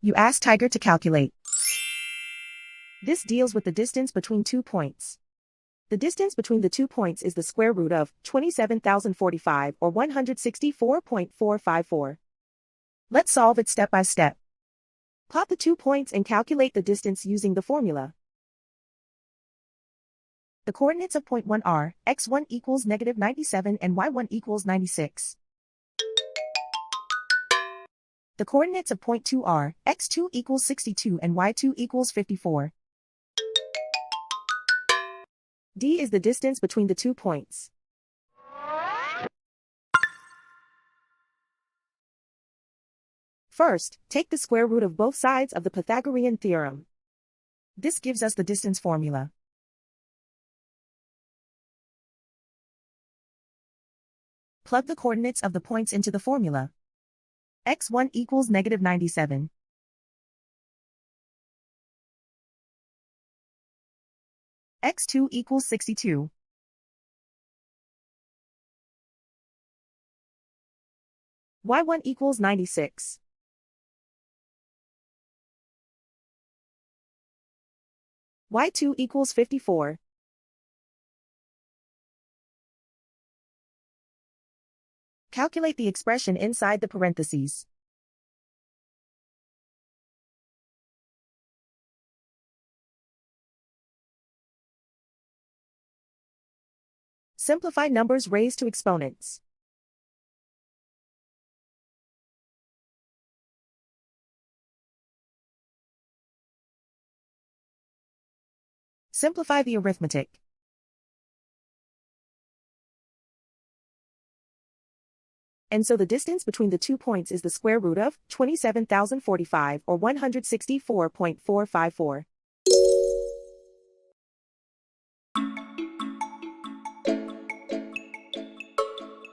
You ask Tiger to calculate. This deals with the distance between 2 points. The distance between the 2 points is the square root of 27,045 or 164.454. Let's solve it step by step. Plot the 2 points and calculate the distance using the formula. The coordinates of point 1 are x1 equals -97 and y1 equals 96. The coordinates of point 2 are x2 equals 62 and y2 equals 54. D is the distance between the 2 points. First, take the square root of both sides of the Pythagorean theorem. This gives us the distance formula. Plug the coordinates of the points into the formula. x1 equals -97. x2 equals 62. y1 equals 96. y2 equals 54. Calculate the expression inside the parentheses. Simplify numbers raised to exponents. Simplify the arithmetic. And so the distance between the 2 points is the square root of 27,045 or 164.454.